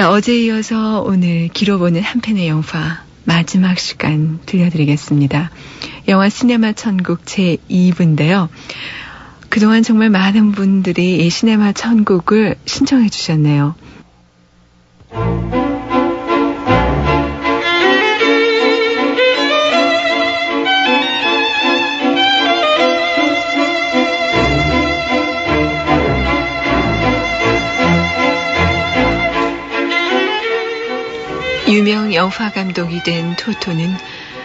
자, 어제에 이어서 오늘 길어보는 한 편의 영화 마지막 시간 들려드리겠습니다. 영화 시네마 천국 제2부인데요. 그동안 정말 많은 분들이 이 시네마 천국을 신청해 주셨네요. 유명 영화 감독이 된 토토는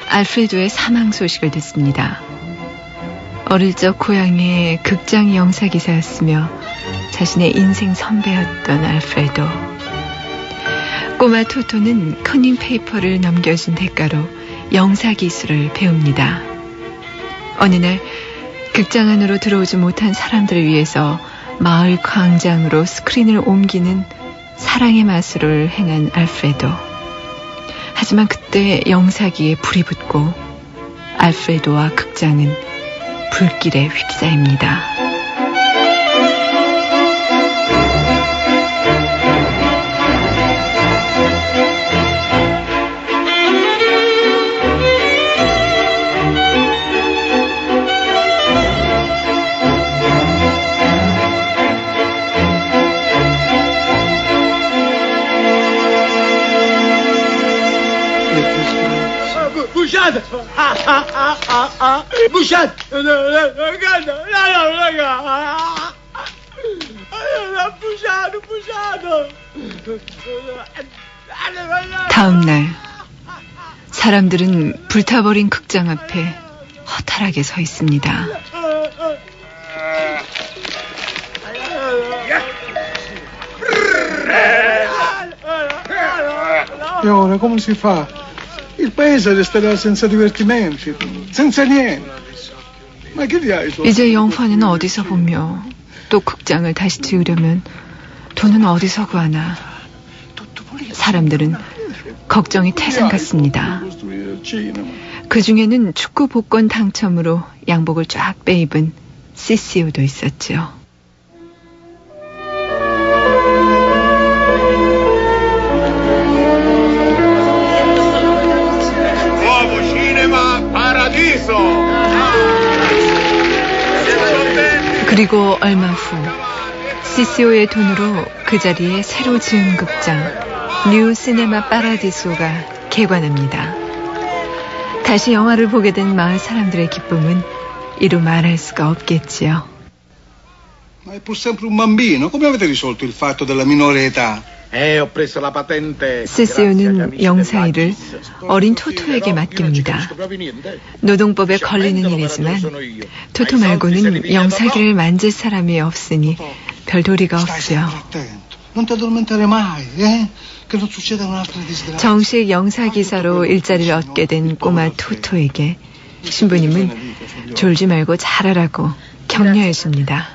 알프레도의 사망 소식을 듣습니다. 어릴 적 고향의 극장 영사기사였으며 자신의 인생 선배였던 알프레도. 꼬마 토토는 커닝 페이퍼를 넘겨준 대가로 영사기술을 배웁니다. 어느 날 극장 안으로 들어오지 못한 사람들을 위해서 마을 광장으로 스크린을 옮기는 사랑의 마술을 행한 알프레도. 하지만 그때 영사기에 불이 붙고 알프레도와 극장은 불길에 휩싸입니다. Bouchade! Bouchade! 다음 날 사람들은 불타버린 극장 앞에 허탈하게 서 있습니다. E ora come si fa? Il paese resterà senza divertimenti, senza niente. Ma che diavolo? 이제 영화는 어디서 보며 또 극장을 다시 지으려면 돈은 어디서 구하나. 사람들은 걱정이 태산 같습니다. 그 중에는 축구 복권 당첨으로 양복을 쫙 빼입은 시시오도 있었죠. 그리고 얼마 후 시시오의 돈으로 그 자리에 새로 지은 극장 뉴 시네마 파라디소가 개관합니다. 다시 영화를 보게 된 마을 사람들의 기쁨은 이루 말할 수가 없겠지요. Ma è pur sempre un bambino, come avete risolto il fatto della minore età? Ho preso la patente. 시시오는 영사 일을 어린 토토에게 맡깁니다. 노동법에 걸리는 일이지만 토토 말고는 영사기를 만질 사람이 없으니 별 도리가 없고요. Non ti addormentare mai, eh? Che non succeda un'altra disgrazia. 정식 영사기사로 일자리를 얻게 된 꼬마 토토에게 신부님은 졸지 말고 잘하라고 격려해 줍니다.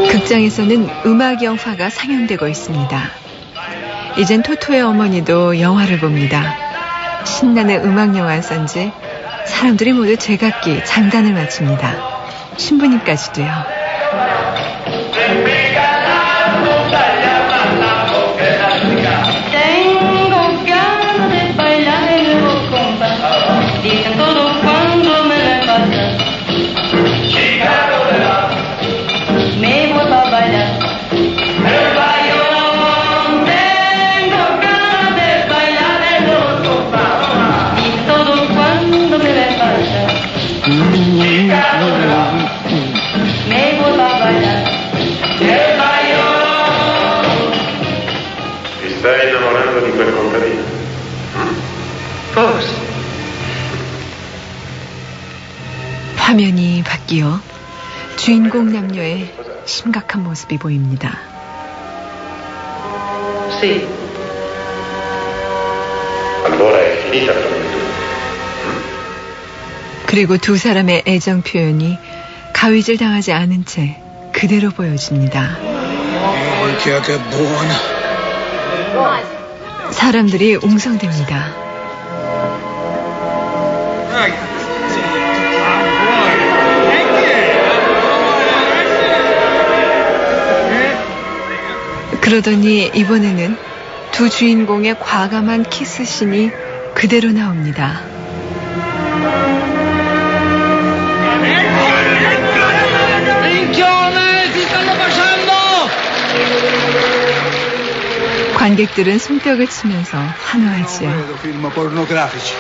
극장에서는 음악 영화가 상영되고 있습니다. 이젠 토토의 어머니도 영화를 봅니다. 신나는 음악 영화선지 사람들이 모두 제각기 장단을 맞춥니다. 신부님까지도요. Stai innamorando di quel contadino? Forse. 화면이 바뀌어 주인공 남녀의 심각한 모습이 보입니다. Sì. Allora è finita la gioventù. 그리고 두 사람의 애정 표현이 가위질 당하지 않은 채 그대로 보여줍니다. Minchia che buona. 사람들이 웅성댑니다. 그러더니 이번에는 두 주인공의 과감한 키스신이 그대로 나옵니다. 관객들은 손뼉을 치면서 환호하지요. Vedo film pornografici.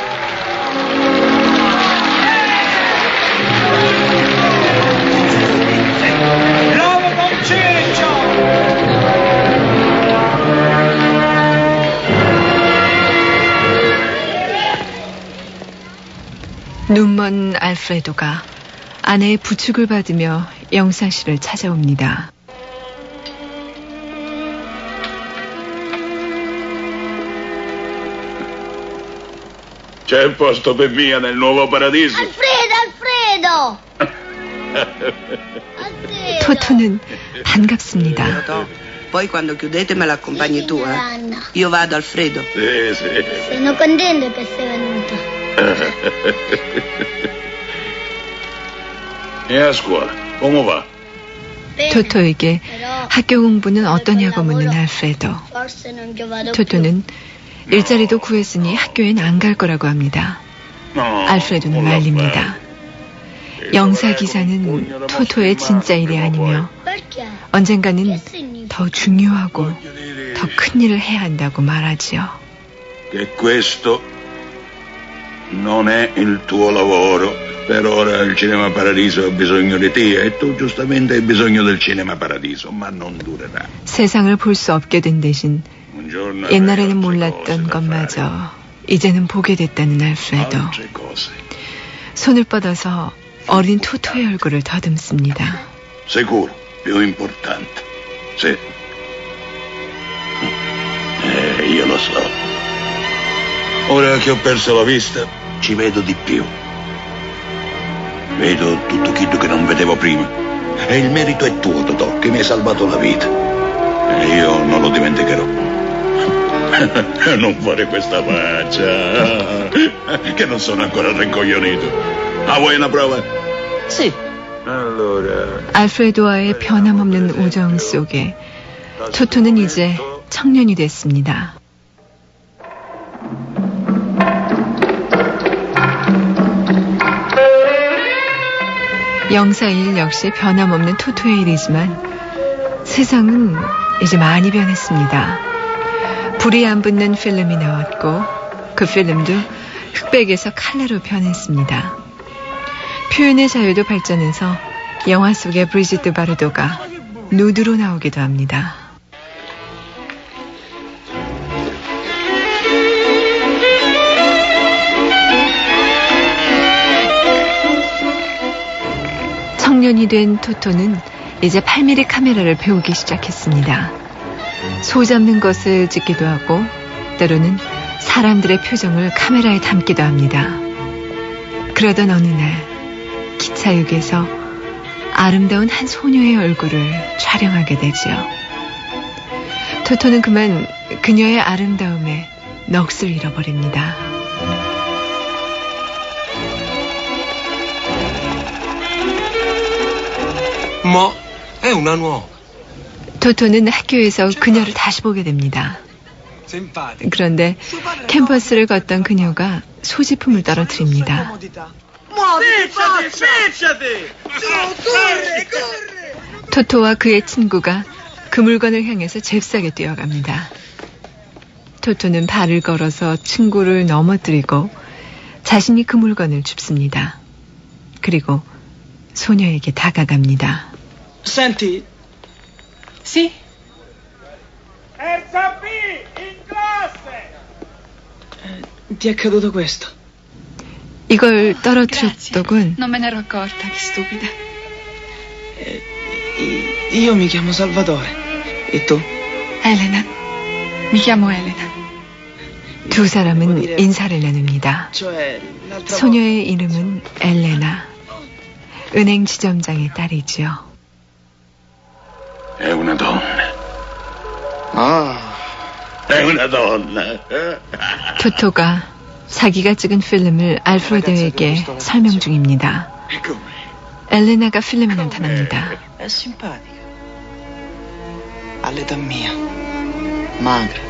Bravo Conceccio! 눈먼 알프레도가 아내의 부축을 받으며 영사실을 찾아옵니다. C'è posto per via nel nuovo paradiso. Alfredo! 토토는 반갑습니다. Poi quando chiudete me l'accompagni tu, eh? Io vado, Alfredo. Sì, sì. Sono contento che sei venuto. E a scuola, come va? 토토에게 학교 공부는 어떠냐고 묻는 알프레도. Forse non ci vado più. 토토는 일자리도 구했으니 학교엔 안 갈 거라고 합니다. No, 알프레도는 non lo 말립니다. 영사 기사는 토토의 진짜 일이 아니며 Perché? 언젠가는 더 중요하고 더 큰 일을 해야 한다고 말하지요. Che questo non è il tuo lavoro. Per ora il Cinema Paradiso ha bisogno di te e tu giustamente hai bisogno del Cinema Paradiso, ma non durerà. 세상을 볼 수 없게 된 대신 Un giorno 옛날에는 avrai 몰랐던 altre cose da 것마저 fare. 이제는 보게 됐다는 알프레도. Altre cose. 손을 뻗어서 어린 토토의 얼굴을 더듬습니다. Sicuro, più importante. Sì. Io lo so. Ora che ho perso la vista, ci vedo di più. Vedo tutto quello che non vedevo prima. E il merito è tuo, Totò, che mi hai salvato la vita. E io non lo dimenticherò. Non fare questa faccia. Che non sono ancora rincoglionito. Ah, vuoi una prova? Sì. Allora. 알프레도와의 변함없는 우정 속에 토토는 이제 청년이 됐습니다. 영사일 역시 변함없는 토토의 일이지만 세상은 이제 많이 변했습니다. 불이 안 붙는 필름이 나왔고 그 필름도 흑백에서 칼라로 변했습니다. 표현의 자유도 발전해서 영화 속의 브리지트 바르도가 누드로 나오기도 합니다. 청년이 된 토토는 이제 8mm 카메라를 배우기 시작했습니다. 소 잡는 것을 찍기도 하고 때로는 사람들의 표정을 카메라에 담기도 합니다. 그러던 어느 날 기차역에서 아름다운 한 소녀의 얼굴을 촬영하게 되지요. 토토는 그만 그녀의 아름다움에 넋을 잃어버립니다. Ma è una nuova. 토토는 학교에서 그녀를 다시 보게 됩니다. Simpatica. 그런데 캠퍼스를 걷던 그녀가 소지품을 떨어뜨립니다. 토토와 그의 친구가 그 물건을 향해서 잽싸게 뛰어갑니다. 토토는 발을 걸어서 친구를 넘어뜨리고 자신이 그 물건을 줍습니다. 그리고 소녀에게 다가갑니다. Senti, Sì? ti è accaduto questo. 이걸 떨어뜨렸더군. Non me ne ero accorta, che stupida. Io mi chiamo Salvatore. E tu? Elena. Mi chiamo Elena. 두 사람은 인사를 나눕니다. Cioè, l'altra 소녀의 이름은 엘레나. 은행 지점장의 딸이지요. È una donna. È una donna. 토토가 자기가 찍은 필름을 알프레도에게 설명 중입니다. 엘레나가 필름에 나타납니다. È simpatica. All'età mia. Magra.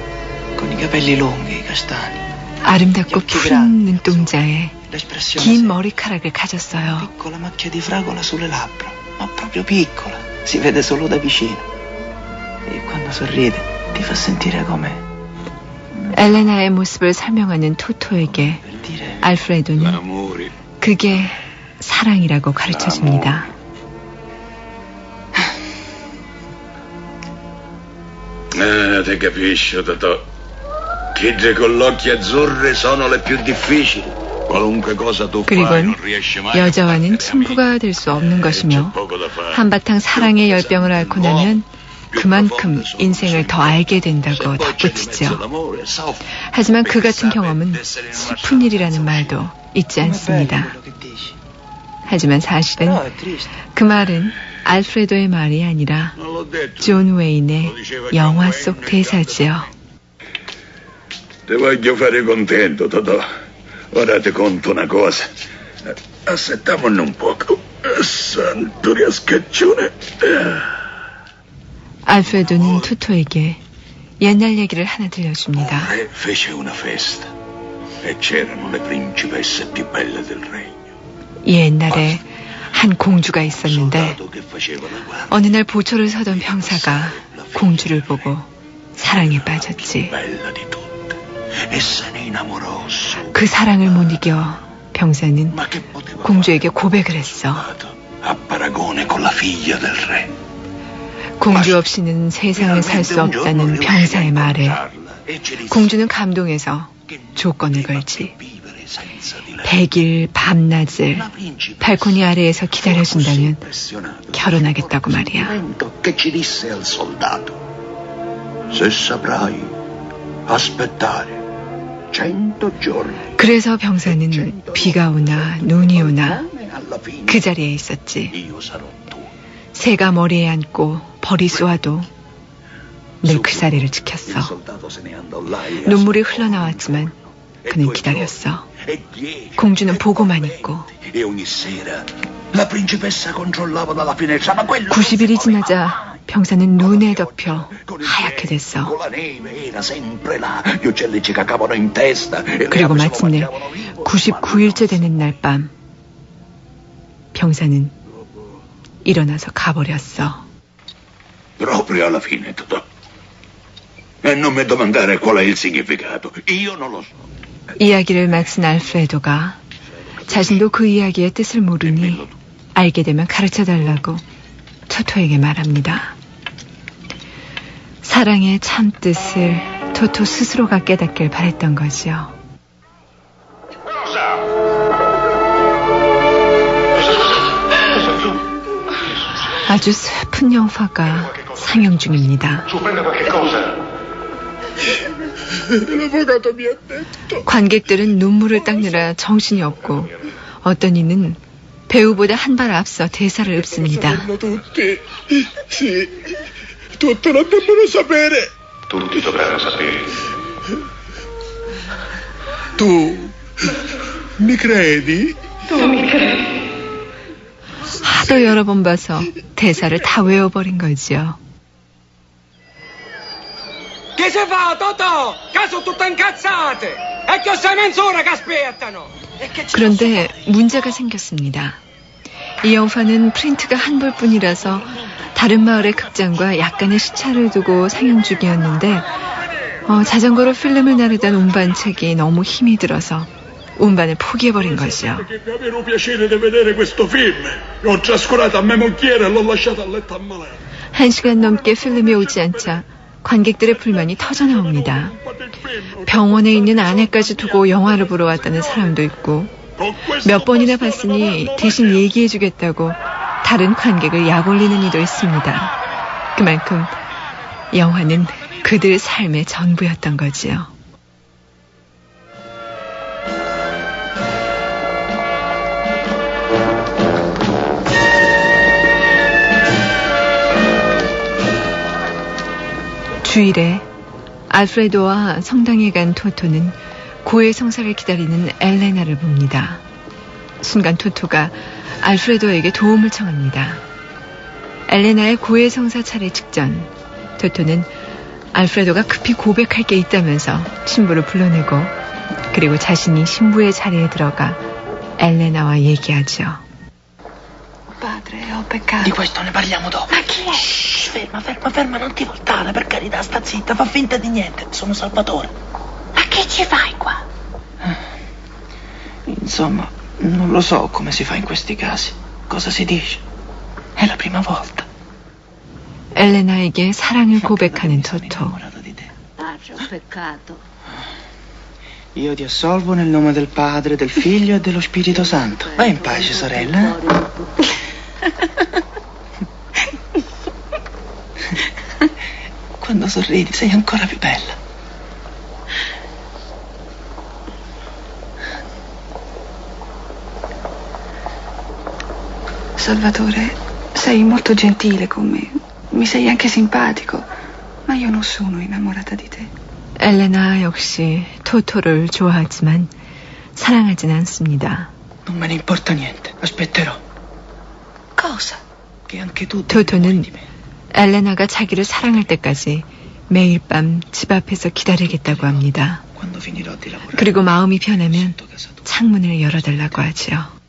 Con i capelli lunghi, i castani. 아름답고 푸른 눈동자에 L'espressione 긴 seria. 머리카락을 가졌어요. Piccola macchia di fragola sulle labbra, ma proprio piccola. Si vede solo da vicino. E quando sorride ti fa sentire come 엘레나의 모습을 설명하는 토토에게 per dire 알프레도는 L'amore. 그게 사랑이라고 가르쳐줍니다. Ti capisci, Totò. Kid con gli occhi azzurri sono le più difficili. Qualunque cosa tu fai 그리곤 non riesci mai a 여자와는 battere 친구가 될 수 없는 것이며 C'è poco da fare. 한바탕 사랑의 열병을 앓고 나면 그만큼 인생을 더 알게 된다고 덧붙이죠. 하지만 그 같은 경험은 슬픈 일이라는 말도 있지 않습니다. quello che dici. 하지만 사실은 Però è triste. 그 말은 알프레도의 말이 아니라 Non l'ho detto. 존 웨인의 영화 속 대사지요. Ti voglio fare contento, Totò. Ora ti conto una cosa. Aspettamone un poco. Santo riascaccione. 알프레도는 토토에게 옛날 얘기를 하나 들려줍니다. Re fece una festa e c'erano le principesse più belle del regno. 옛날에 한 공주가 있었는데 Soldato che faceva la guardia. 어느 날 보초를 서던 병사가 공주를 보고 사랑에 빠졌지. Bella di tutte. E se ne innamorò subito. 그 사랑을 못 이겨 병사는 Ma che poteva 공주에게 고백을 했어. a paragone con la figlia del re. 공주 없이는 세상을 살 수 없다는 병사의 말에 공주는 감동해서 조건을 걸지. 100일 밤낮을 발코니 아래에서 기다려준다면 결혼하겠다고 말이야. Che ci disse al soldato: Se saprai aspettare 100 giorni. 그래서 병사는 비가 오나 눈이 오나 그 자리에 있었지. Io sarò tuo. 새가 머리에 앉고 벌이 쏘아도 늘 그 자리를 Il 지켰어. soldato se ne andò là e 눈물이 흘러나왔지만 그는 기다렸어. 공주는 보고만 있고 E ogni sera la principessa controllava dalla finestra, ma quello 90일이 지나자 병사는 눈에 덮여 하얗게 됐어. con la neve era sempre là. Gli uccelli ci cacavano in testa e le 그리고 api se lo 마침내 mangiavano vivo. 99일째 되는 날 밤 병사는 일어나서 가버렸어. Proprio alla fine, Totò. E non mi domandare qual è il significato. Io non lo so. 이야기를 마친 알프레도가 자신도 그 이야기의 뜻을 모르니 알게 되면 가르쳐달라고 토토에게 말합니다. 사랑의 참 뜻을 토토 스스로가 깨닫길 바랬던 거지요. 아주 슬픈 영화가 상영 중입니다. 관객들은 눈물을 닦느라 정신이 없고 어떤 이는 배우보다 한 발 앞서 대사를 읊습니다. Tutti. Sì. Tutti lo debbono sapere. Tutti dovranno sapere. Tu mi credi? 하도 여러 번 봐서 대사를 다 외워버린 거지요. Che si fa, Totò? Che sono tutte incazzate! E che sei mezz'ora che aspettano! 그런데 문제가 생겼습니다. 이 영화는 프린트가 한 벌뿐이라서 다른 마을의 극장과 약간의 시차를 두고 상영 중이었는데 자전거로 필름을 나르던 운반책이 너무 힘이 들어서 운반을 포기해버린 거죠. Avevo piacere di vedere questo film. L'ho trascurato a mia moglie e l'ho lasciato a letto a malato. 1시간 넘게 필름이 오지 않자 관객들의 불만이 터져나옵니다. 병원에 있는 아내까지 두고 영화를 보러 왔다는 사람도 있고 몇 번이나 봤으니 대신 얘기해주겠다고 다른 관객을 약올리는 이도 있습니다. 그만큼 영화는 그들 삶의 전부였던 거지요. 주일에 알프레도와 성당에 간 토토는 고해 성사를 기다리는 엘레나를 봅니다. 순간 토토가 알프레도에게 도움을 청합니다. 엘레나의 고해 성사 차례 직전 토토는 알프레도가 급히 고백할 게 있다면서 신부를 불러내고 그리고 자신이 신부의 자리에 들어가 엘레나와 얘기하죠. Padre, ho peccato. Di questo ne parliamo dopo. Ma chi è? Shh, ferma, non ti voltare, per carità, sta zitta, fa finta di niente. Sono Salvatore. Ma che ci fai qua? Insomma, non lo so come si fa in questi casi. Cosa si dice? È la prima volta. 엘레나에게 사랑을 고백하는 토토. Padre, ho peccato. Io ti assolvo nel nome del Padre, del Figlio e dello Spirito Santo. Vai in pace, sorella. Quando sorridi sei ancora più bella. Salvatore, sei molto gentile con me. Mi sei anche simpatico. Ma io non sono innamorata di te. 엘레나 역시 토토를 좋아하지만 사랑하진 않습니다. Non me ne importa niente. Aspetterò. Cosa? Che anche tu 토토는 엘레나가 자기를 사랑할 때까지 매일 밤 집 앞에서 기다리겠다고 합니다. Quando finirò di lavorare. 그리고 마음이 변하면 창문을 열어달라고 하지요.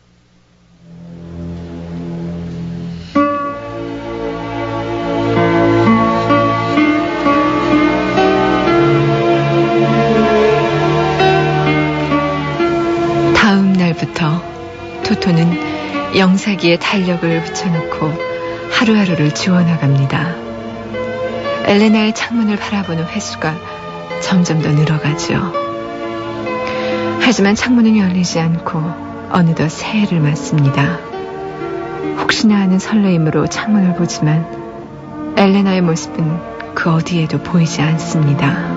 다음 날부터 토토는 영사기에 달력을 붙여놓고 하루하루를 지워나갑니다. 엘레나의 창문을 바라보는 횟수가 점점 더 늘어가죠. 하지만 창문은 열리지 않고 어느덧 새해를 맞습니다. 혹시나 하는 설레임으로 창문을 보지만 엘레나의 모습은 그 어디에도 보이지 않습니다.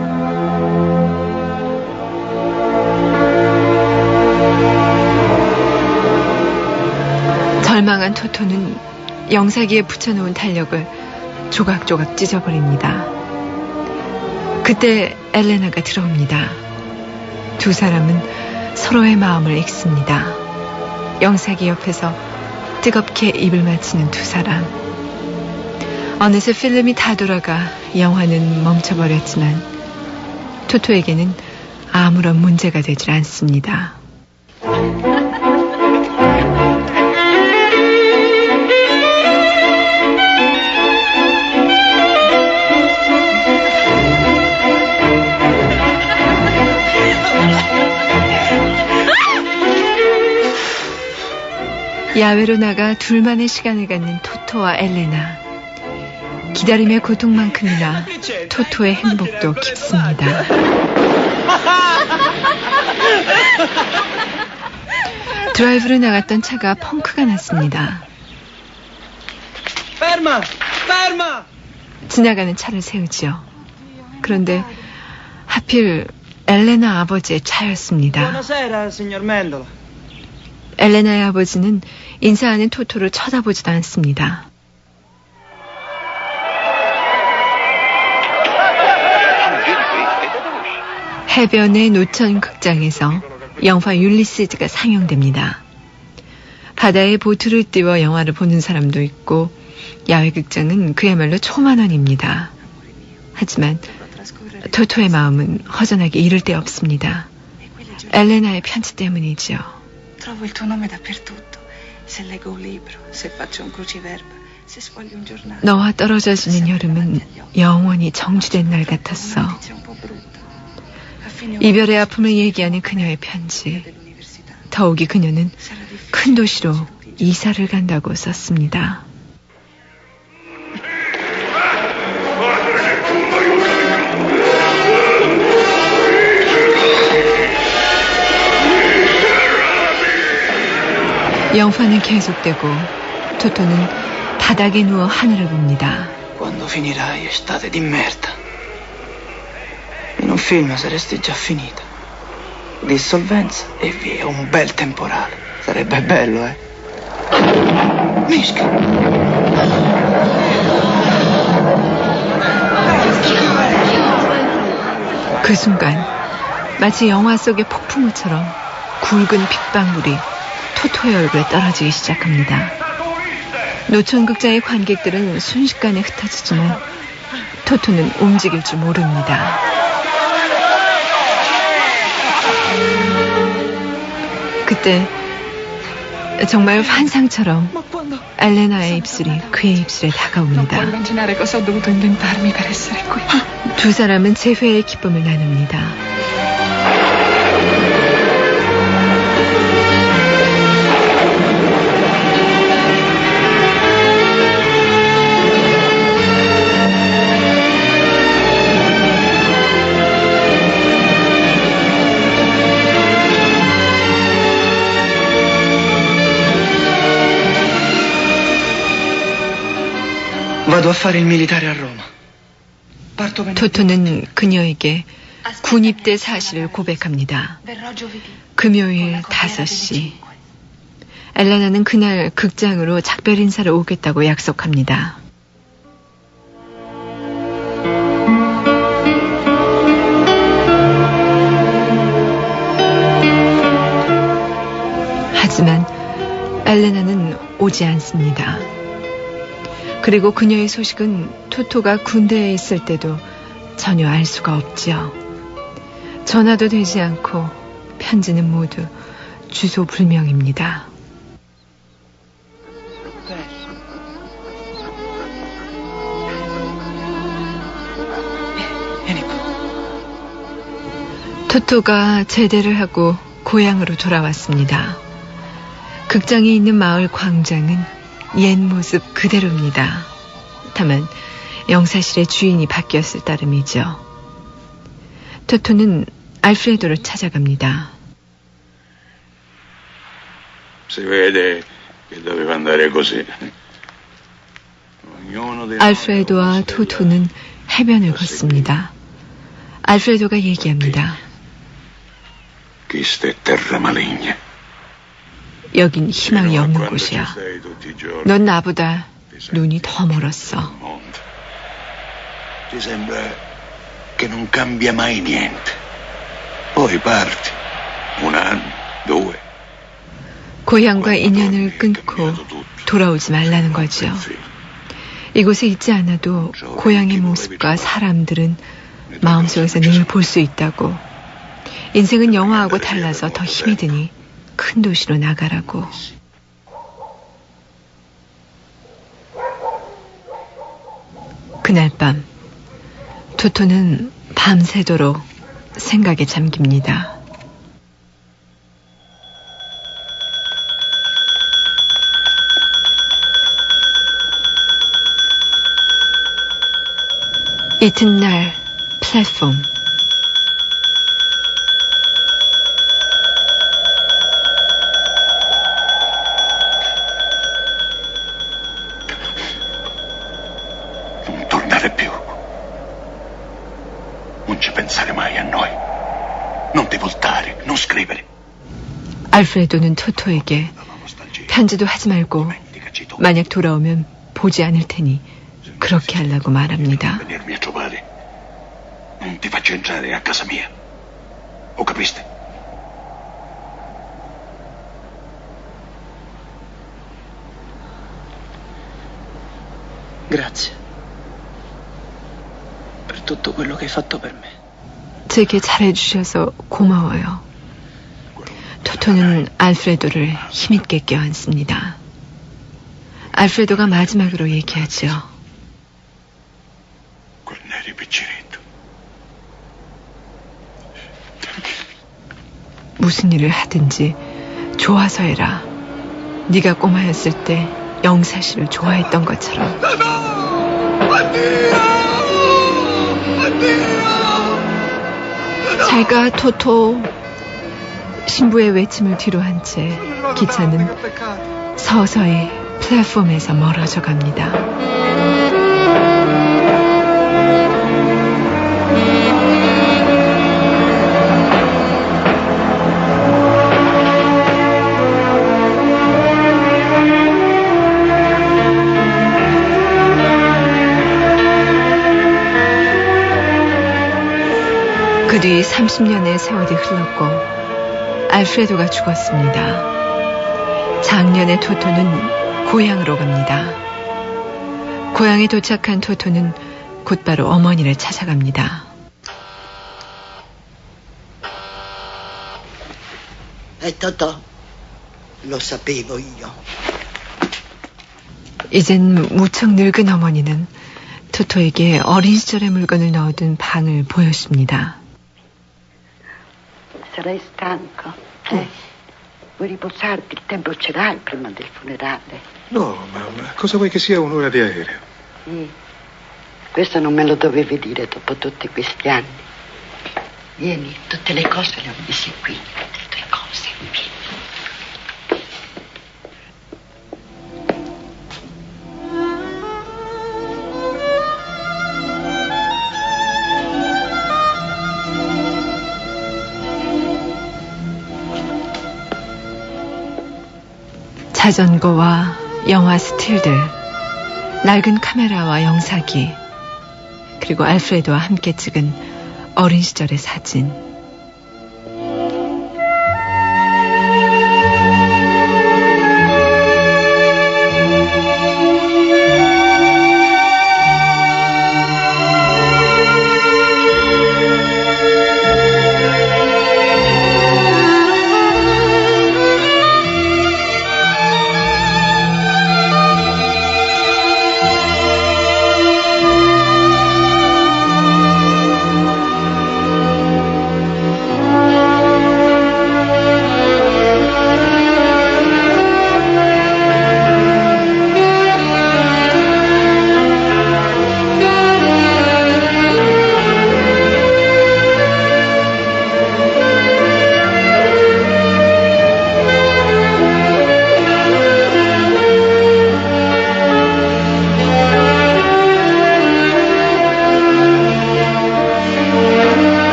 절망한 토토는 영사기에 붙여놓은 달력을 조각조각 찢어버립니다. 그때 엘레나가 들어옵니다. 두 사람은 서로의 마음을 읽습니다. 영사기 옆에서 뜨겁게 입을 맞추는 두 사람. 어느새 필름이 다 돌아가 영화는 멈춰버렸지만 토토에게는 아무런 문제가 되질 않습니다. 야외로 나가 둘만의 시간을 갖는 토토와 엘레나. 기다림의 고통만큼이나 토토의 행복도 깊습니다. 드라이브로 나갔던 차가 펑크가 났습니다. 지나가는 차를 세우지요. 그런데 하필 엘레나 아버지의 차였습니다. 엘레나의 아버지는 인사하는 토토를 쳐다보지도 않습니다. 해변의 노천 극장에서 영화 율리시즈가 상영됩니다. 바다에 보트를 띄워 영화를 보는 사람도 있고 야외 극장은 그야말로 초만원입니다. 하지만 토토의 마음은 허전하게 이를 데 없습니다. 엘레나의 편지 때문이지요. Trovo il tuo nome dappertutto. Se leggo un libro, se faccio un cruciverba, se sfoglio un giornale. 너와 떨어져 지는 여름은 영원히 정주된 날 같았어. 이별의 아픔을 얘기하는 그녀의 편지. 더욱이 그녀는 큰 도시로 이사를 간다고 썼습니다. 영화는 계속되고 토토는 바닥에 누워 하늘을 봅니다. Quando finirai estate di merda. In un film saresti già finita. Dissolvenza e via, un bel temporale. Sarebbe bello, eh? Mischia! 그 순간 마치 영화 속의 폭풍우처럼 굵은 빗방울이 토토의 얼굴에 떨어지기 시작합니다. 노천극장의 관객들은 순식간에 흩어지지만 토토는 움직일 줄 모릅니다. 그때 정말 환상처럼 엘레나의 입술이 그의 입술에 다가옵니다. 두 사람은 재회의 기쁨을 나눕니다. Vado a fare il militare a Roma. 토토는 그녀에게 군 입대 사실을 고백합니다. 금요일 5시. 엘레나는 그날 극장으로 작별 인사를 오겠다고 약속합니다. 하지만 엘레나는 오지 않습니다. 그리고 그녀의 소식은 토토가 군대에 있을 때도 전혀 알 수가 없지요. 전화도 되지 않고 편지는 모두 주소 불명입니다. 토토가 제대를 하고 고향으로 돌아왔습니다. 극장이 있는 마을 광장은 옛 모습 그대로입니다. 다만 영사실의 주인이 바뀌었을 따름이죠. 토토는 알프레도를 찾아갑니다. Si vede che doveva andare così. 알프레도와 토토는 해변을 걷습니다. 알프레도가 얘기합니다. Questa è terra maligna. 여긴 희망이 없는 곳이야. 넌 나보다 눈이 더 멀었어. Ti sembra che non cambia mai niente. Poi parti. Un anno, due. 고향과 인연을 끊고 돌아오지 말라는 거죠. 이곳에 있지 않아도 고향의 모습과 사람들은 마음속에서 늘 볼 수 있다고. 인생은 영화하고 달라서 더 힘이 드니 큰 도시로 나가라고. 그날 밤 토토는 밤새도록 생각에 잠깁니다. 이튿날 플랫폼. Non tornare più. Non ci pensare mai a noi. Non ti voltare, non scrivere. 알프레도는 토토에게 편지도 하지 말고 만약 돌아오면 보지 않을 테니 그렇게 하려고 말합니다. Venirmi a trovare. Non ti faccio entrare a casa mia. Lo capiste? Grazie. Per tutto quello che hai fatto per me. 제게 잘해주셔서 고마워요. 토토는 알프레도를 힘있게 껴안습니다. 알프레도가 마지막으로 얘기하죠. Quel neri picciretto. 무슨 일을 하든지 좋아서 해라. 네가 꼬마였을 때 영사씨를 좋아했던 것처럼. 잘가 토토. 신부의 외침을 뒤로 한 채 기차는 서서히 플랫폼에서 멀어져 갑니다. 부디 30년의 세월이 흘렀고 알프레도가 죽었습니다. 작년에 토토는 고향으로 갑니다. 고향에 도착한 토토는 곧바로 어머니를 찾아갑니다. Totò, lo sapevo io. 이젠 무척 늙은 어머니는 토토에게 어린 시절의 물건을 넣어둔 방을 보여줍니다. Sarai stanco? Vuoi riposarti? Il tempo ce l'hai prima del funerale? No, ma cosa vuoi che sia un'ora di aereo? Questo non me lo dovevi dire dopo tutti questi anni. Vieni, tutte le cose le ho messe qui. Tutte le cose, vieni. 자전거와 영화 스틸들, 낡은 카메라와 영사기, 그리고 알프레도와 함께 찍은 어린 시절의 사진.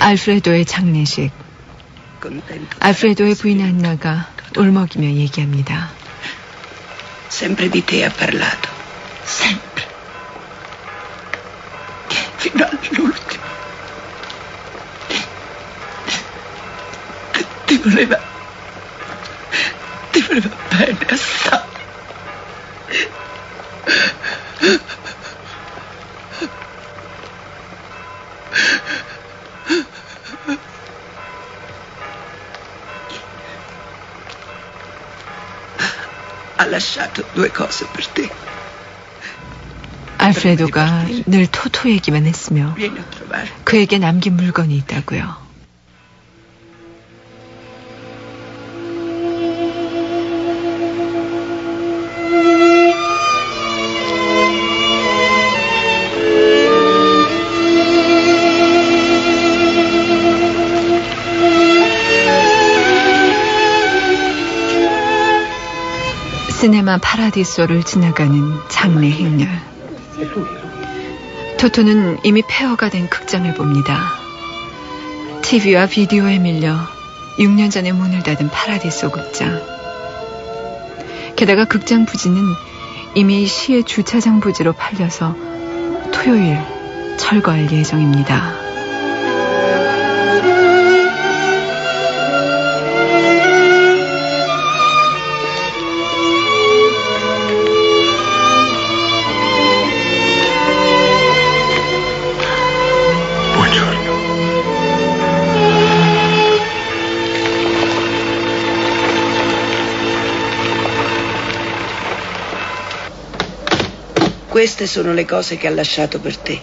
알프레도의 장례식. 알프레도의 부인 안나가 울먹이며 얘기합니다. Sempre di te ha parlato. Sempre. Fino all'ultimo. Ti voleva bene assai. Ha lasciato due cose per te. 알프레도가 늘 토토 얘기만 했으며 그에게 남긴 물건이 있다고요. 시네마 파라디소를 지나가는 장례 행렬. 토토는 이미 폐허가 된 극장을 봅니다. TV와 비디오에 밀려 6년 전에 문을 닫은 파라디소 극장. 게다가 극장 부지는 이미 시의 주차장 부지로 팔려서 토요일 철거할 예정입니다. Queste sono le cose che ha lasciato per te.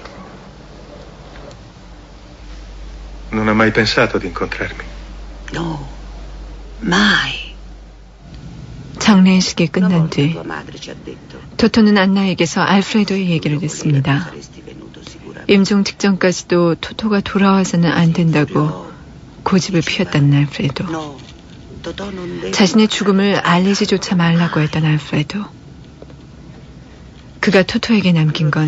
Non ha mai pensato di incontrarmi? No, mai. 장례식이 끝난 뒤 토토는 안나에게서 알프레도의 얘기를 듣습니다. 임종 직전까지도 토토가 돌아와서는 안 된다고 고집을 피웠다는 알프레도. 자신의 죽음을 알리지조차 말라고 했던 알프레도. 그가 토토에게 남긴 건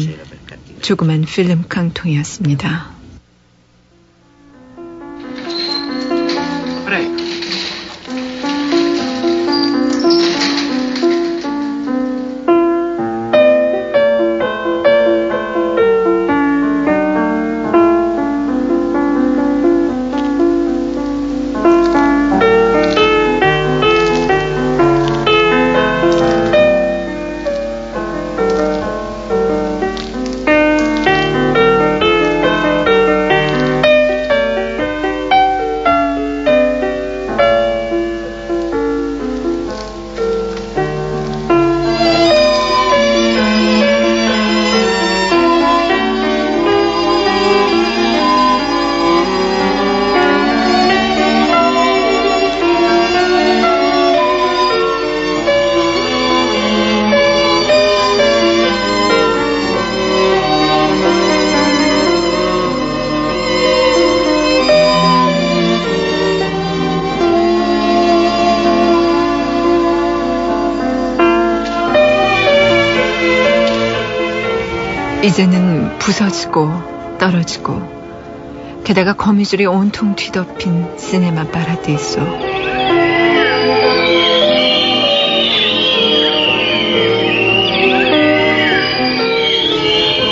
조그만 필름 깡통이었습니다. 이제는 부서지고 떨어지고 게다가 거미줄이 온통 뒤덮인 시네마 파라디소.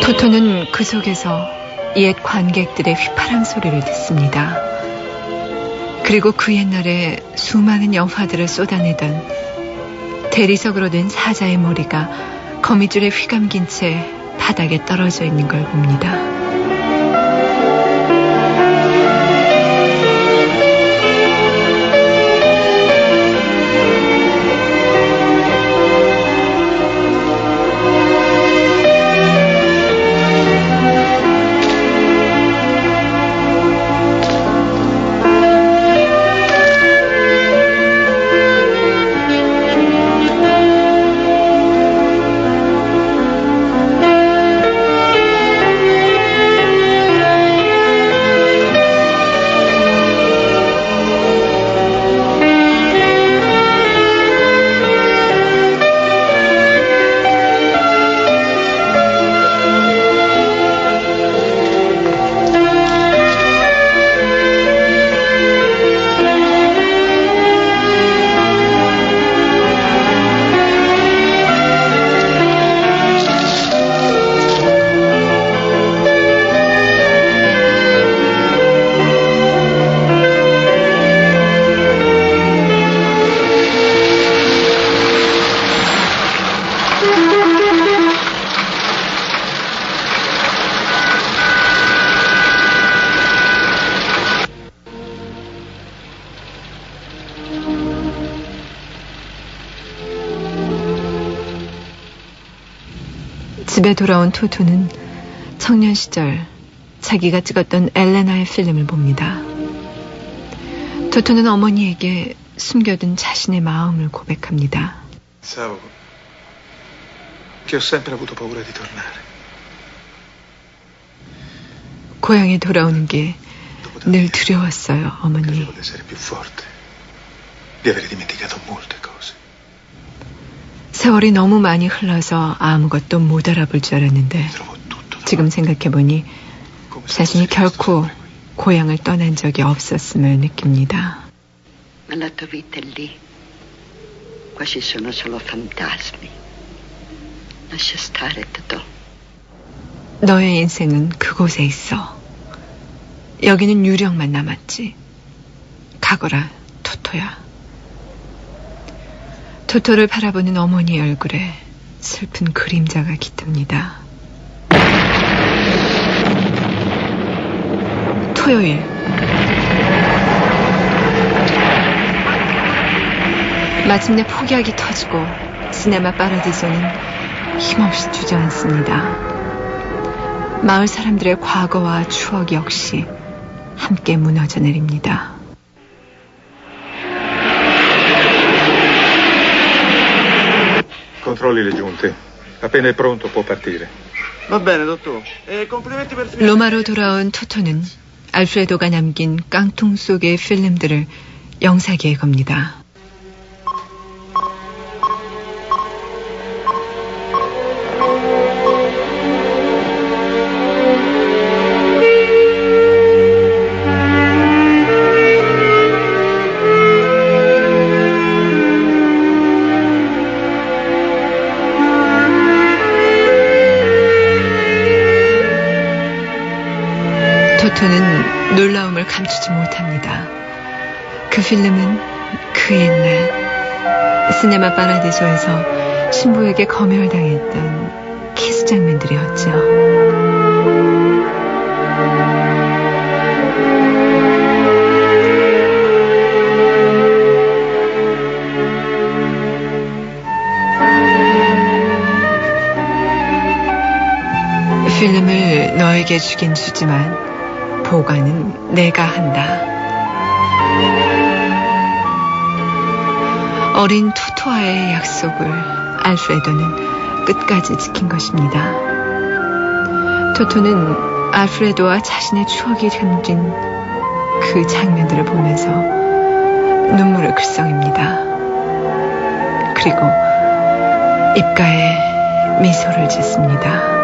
토토는 그 속에서 옛 관객들의 휘파람 소리를 듣습니다. 그리고 그 옛날에 수많은 영화들을 쏟아내던 대리석으로 된 사자의 머리가 거미줄에 휘감긴 채 바닥에 떨어져 있는 걸 봅니다. 집에 돌아온 토토는 청년 시절 자기가 찍었던 엘레나의 필름을 봅니다. 토토는 어머니에게 숨겨둔 자신의 마음을 고백합니다. Pensavo che ho sempre avuto paura di tornare. 고향에 돌아오는 게 늘 두려웠어요, 어머니. Credevo di essere più forte, di aver dimenticato molte cose. 세월이 너무 많이 흘러서 아무것도 못 알아볼 줄 알았는데 지금 생각해보니 자신이 결코 고향을 떠난 적이 없었음을 느낍니다. Ma la tua vita è lì. Qua ci sono solo fantasmi. Lascia stare, Totò. 너의 인생은 그곳에 있어. 여기는 유령만 남았지. 가거라, 토토야. 토토를 바라보는 어머니의 얼굴에 슬픈 그림자가 깃듭니다. 토요일. 마침내 폭약이 터지고 시네마 파라디소는 힘없이 주저앉습니다. 마을 사람들의 과거와 추억 역시 함께 무너져 내립니다. Controlli le giunte. Appena è pronto può partire. Va bene, dottore. Complimenti per finire. 로마로 돌아온 토토는 알프레도가 남긴 깡통 속의 필름들을 영사기에 겁니다. 마음을 감추지 못합니다. 그 필름은 그 옛날 시네마 파라디소에서 신부에게 검열당했던 키스 장면들이었죠. 필름을 너에게 주긴 주지만 보관은 내가 한다. 어린 토토와의 약속을 알프레도는 끝까지 지킨 것입니다. 토토는 알프레도와 자신의 추억이 담긴 그 장면들을 보면서 눈물을 글썽입니다. 그리고 입가에 미소를 짓습니다.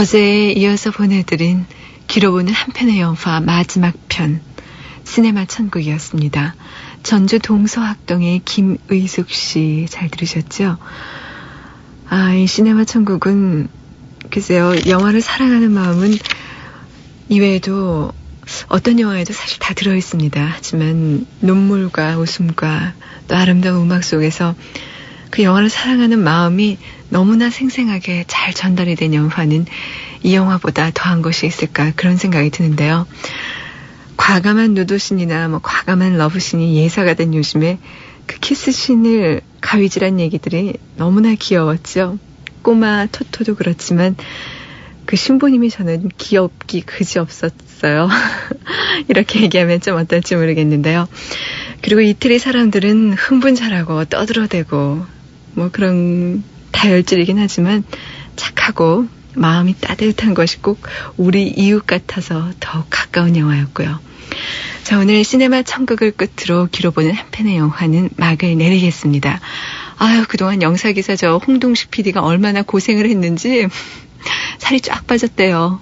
어제에 이어서 보내드린 귀로 보는 한편의 영화 마지막 편 시네마 천국이었습니다. 전주 동서학동의 김의숙 씨 잘 들으셨죠? 이 시네마 천국은 글쎄요, 영화를 사랑하는 마음은 이외에도 어떤 영화에도 사실 다 들어있습니다. 하지만 눈물과 웃음과 또 아름다운 음악 속에서 그 영화를 사랑하는 마음이 너무나 생생하게 잘 전달이 된 영화는 이 영화보다 더한 것이 있을까 그런 생각이 드는데요. 과감한 누드신이나 과감한 러브신이 예사가 된 요즘에 그 키스신을 가위질한 얘기들이 너무나 귀여웠죠. 꼬마 토토도 그렇지만 그 신부님이 저는 귀엽기 그지없었어요. 이렇게 얘기하면 좀 어떨지 모르겠는데요. 그리고 이태리 사람들은 흥분잘하고 떠들어대고 그런 다혈질이긴 하지만 착하고 마음이 따뜻한 것이 꼭 우리 이웃 같아서 더욱 가까운 영화였고요. 자, 오늘 시네마 천국을 끝으로 귀로 보는 한편의 영화는 막을 내리겠습니다. 그동안 영사기사 저 홍동식 PD가 얼마나 고생을 했는지 살이 쫙 빠졌대요.